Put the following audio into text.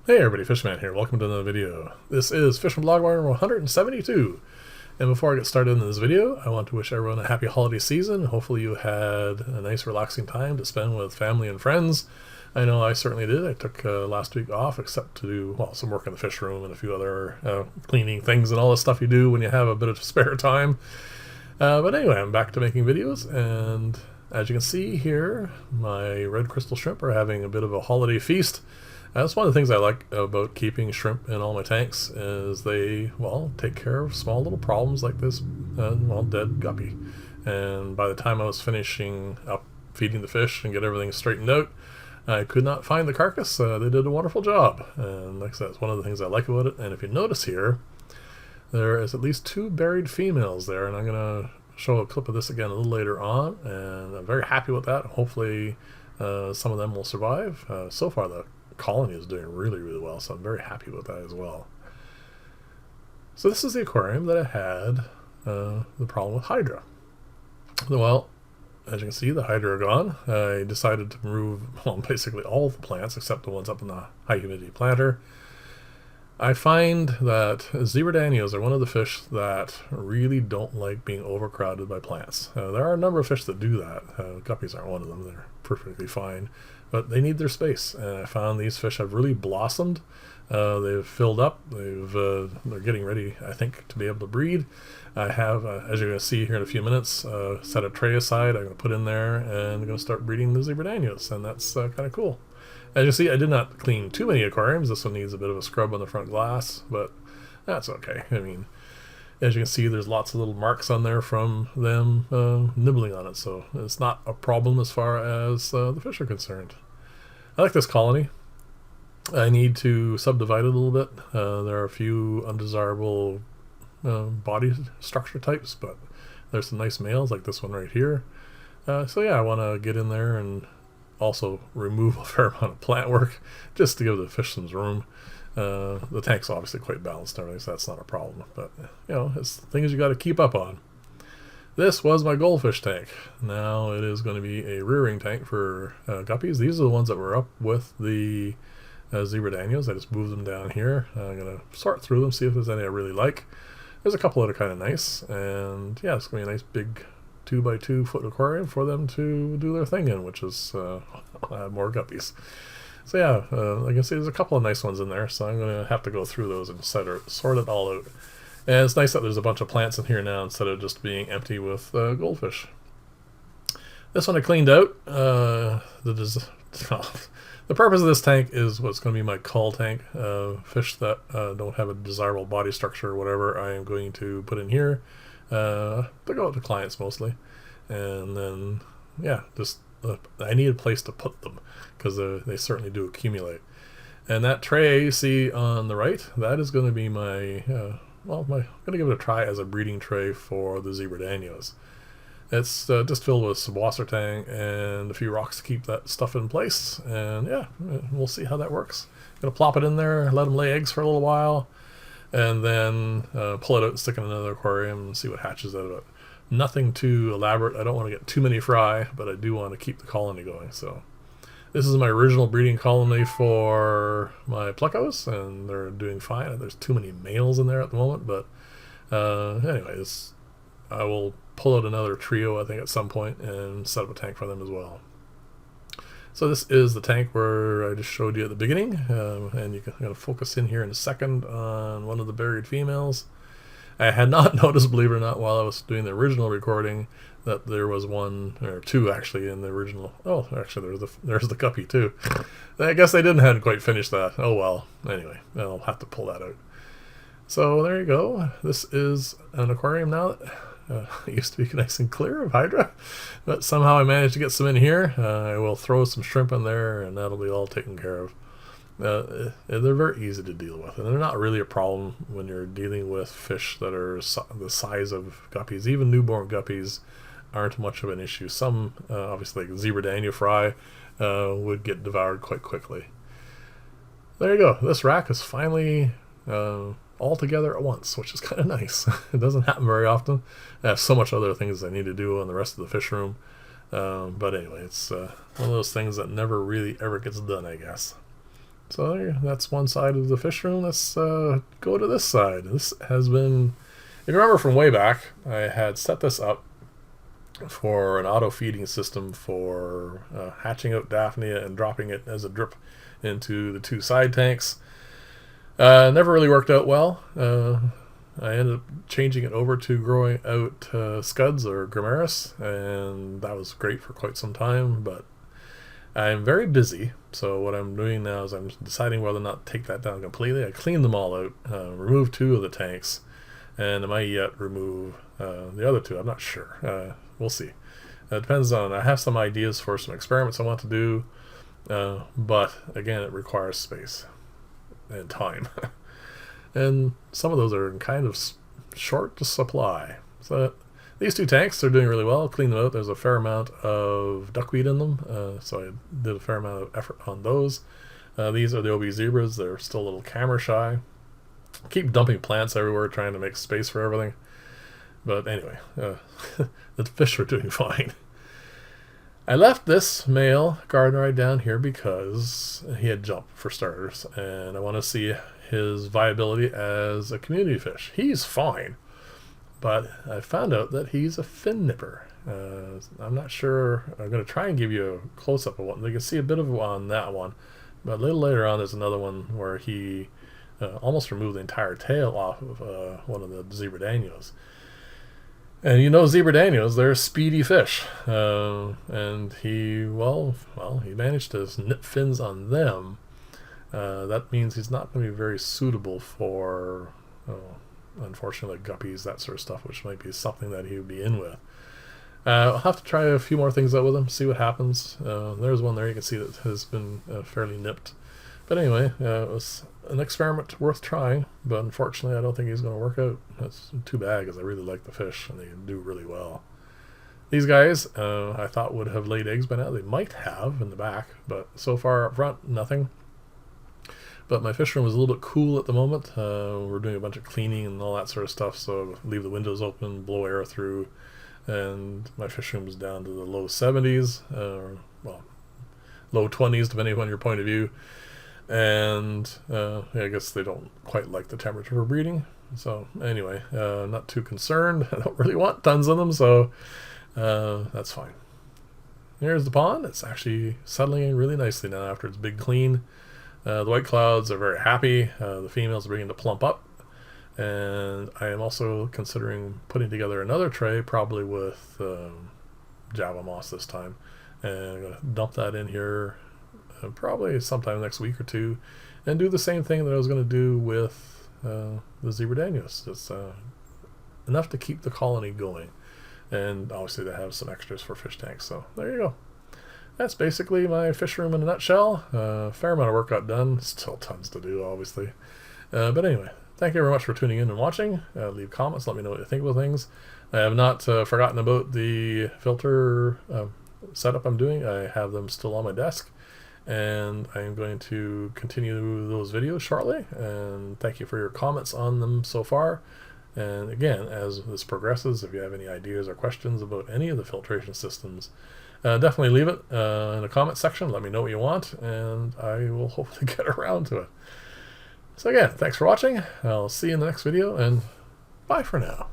Hey everybody, Fishman here. Welcome to another video. This is Fishman Blog Bar 172. And before I get started in this video, I want to wish everyone a happy holiday season. Hopefully you had a nice relaxing time to spend with family and friends. I know I certainly did. I took last week off except to do, well, some work in the fish room and a few other cleaning things and all the stuff you do when you have a bit of spare time. But anyway, I'm back to making videos, and as you can see here, my red crystal shrimp are having a bit of a holiday feast. That's one of the things I like about keeping shrimp in all my tanks is they, well, take care of small little problems like this, dead guppy. And by the time I was finishing up feeding the fish and get everything straightened out, I could not find the carcass. They did a wonderful job. And like I said, it's one of the things I like about it. And if you notice here, there is at least 2 buried females there. And I'm going to show a clip of this again a little later on. And I'm very happy with that. Hopefully some of them will survive. So far, the colony is doing really well, so I'm very happy with that as well. So this is the aquarium that I had the problem with Hydra. Well, as you can see, the Hydra are gone. I decided to remove, well, basically all of the plants except the ones up in the high humidity planter. I find that zebra danios are one of the fish that really don't like being overcrowded by plants. There are a number of fish that do that. Guppies aren't one of them. They're perfectly fine, but they need their space. And I found these fish have really blossomed. They've filled up. They're getting ready, I think, to be able to breed. I have, as you're going to see here in a few minutes, set a tray aside. I'm going to put in there, and I'm going to start breeding the zebra danios, and that's kind of cool. As you see, I did not clean too many aquariums. This one needs a bit of a scrub on the front glass, but that's okay. I mean, as you can see, there's lots of little marks on there from them nibbling on it, so it's not a problem as far as the fish are concerned. I like this colony. I need to subdivide it a little bit. There are a few undesirable body structure types, but there's some nice males like this one right here. So yeah, I want to get in there and also remove a fair amount of plant work just to give the fish some room. The tank's obviously quite balanced and everything, so that's not a problem, but you know, it's things you got to keep up on. This was my goldfish tank. Now it is going to be a rearing tank for guppies. These are the ones that were up with the zebra danios. I just moved them down here. I'm going to sort through them, see if there's any I really like. There's a couple that are kind of nice, and yeah, it's going to be a nice big 2x2 foot aquarium for them to do their thing in, which is add more guppies. So yeah, like I can see there's a couple of nice ones in there, so I'm going to have to go through those and sort it all out. And it's nice that there's a bunch of plants in here now instead of just being empty with goldfish. This one I cleaned out. The purpose of this tank is what's going to be my cull tank. Fish that don't have a desirable body structure or whatever, I am going to put in here. They go out to clients mostly. And then, yeah, just I need a place to put them because they certainly do accumulate. And that tray you see on the right, that is going to be my, I'm going to give it a try as a breeding tray for the zebra danios. It's just filled with some tang and a few rocks to keep that stuff in place. And yeah, we'll see how that works. I'm going to plop it in there, let them lay eggs for a little while, and then pull it out and stick it in another aquarium and see what hatches out of it. Nothing too elaborate. I don't want to get too many fry, but I do want to keep the colony going. So this is my original breeding colony for my plecos, and they're doing fine. There's too many males in there at the moment, but anyways, I will pull out another trio, I think, at some point and set up a tank for them as well. So this is the tank where I just showed you at the beginning, and I'm going to focus in here in a second on one of the buried females. I had not noticed, believe it or not, while I was doing the original recording, that there was one, or two actually, in the original. Oh, actually, there's the guppy too. I guess they hadn't quite finished that. Oh well. Anyway, I'll have to pull that out. So there you go. This is an aquarium now that it used to be nice and clear of Hydra, but somehow I managed to get some in here. I will throw some shrimp in there, and that'll be all taken care of. They're very easy to deal with, and they're not really a problem when you're dealing with fish that are the size of guppies. Even newborn guppies aren't much of an issue. Some, obviously, like zebra danio fry, would get devoured quite quickly. There you go. This rack is finally all together at once, which is kind of nice. It doesn't happen very often. I have so much other things I need to do on the rest of the fish room. But anyway, it's one of those things that never really ever gets done, I guess. So that's one side of the fish room. Let's go to this side. This has been, if you remember from way back, I had set this up for an auto feeding system for hatching out Daphnia and dropping it as a drip into the 2 side tanks. Never really worked out well. I ended up changing it over to growing out Scuds or Grimaris, and that was great for quite some time, but I'm very busy, so what I'm doing now is I'm deciding whether or not to take that down completely. I cleaned them all out, removed 2 of the tanks, and I might yet remove the other 2. I'm not sure. We'll see. It depends on, I have some ideas for some experiments I want to do, but again, it requires space and time. And some of those are kind of short to supply. So these 2 tanks are doing really well. Cleaned them out. There's a fair amount of duckweed in them, so I did a fair amount of effort on those. These are the OB Zebras. They're still a little camera shy. Keep dumping plants everywhere, trying to make space for everything. But anyway, the fish are doing fine. I left this male gardener right down here because he had jumped, for starters, and I want to see his viability as a community fish. He's fine, but I found out that he's a fin nipper. I'm not sure. I'm going to try and give you a close-up of one. You can see a bit of on that one, but a little later on there's another one where he almost removed the entire tail off of one of the Zebra Danios. And you know Zebra Danios, they're speedy fish. And he managed to nip fins on them. That means he's not going to be very suitable for, unfortunately, guppies, that sort of stuff, which might be something that he would be in with. I'll have to try a few more things out with him, see what happens. There's one there you can see that has been fairly nipped. But anyway, it was an experiment worth trying, but unfortunately I don't think he's going to work out. That's too bad, because I really like the fish, and they do really well. These guys, I thought would have laid eggs by now. They might have in the back, but so far up front, nothing. But my fish room is a little bit cool at the moment. We're doing a bunch of cleaning and all that sort of stuff, so leave the windows open, blow air through, and my fish room is down to the low 70s, low 20s, depending on your point of view. And I guess they don't quite like the temperature for breeding. So anyway, not too concerned. I don't really want tons of them, so that's fine. Here's the pond. It's actually settling in really nicely now after its big clean. The white clouds are very happy. The females are beginning to plump up. And I am also considering putting together another tray, probably with Java moss this time. And I'm going to dump that in here probably sometime next week or 2, and do the same thing that I was going to do with the Zebra Danios. Just enough to keep the colony going, and obviously to have some extras for fish tanks. So there you go. That's basically my fish room in a nutshell. Fair amount of work got done. Still tons to do, obviously. But anyway, thank you very much for tuning in and watching. Leave comments, let me know what you think of things. I have not forgotten about the filter setup I'm doing. I have them still on my desk, and I am going to continue those videos shortly, and thank you for your comments on them so far. And again, as this progresses, if you have any ideas or questions about any of the filtration systems, definitely leave it in the comment section. Let me know what you want, and I will hopefully get around to it. So again, thanks for watching. I'll see you in the next video, and bye for now.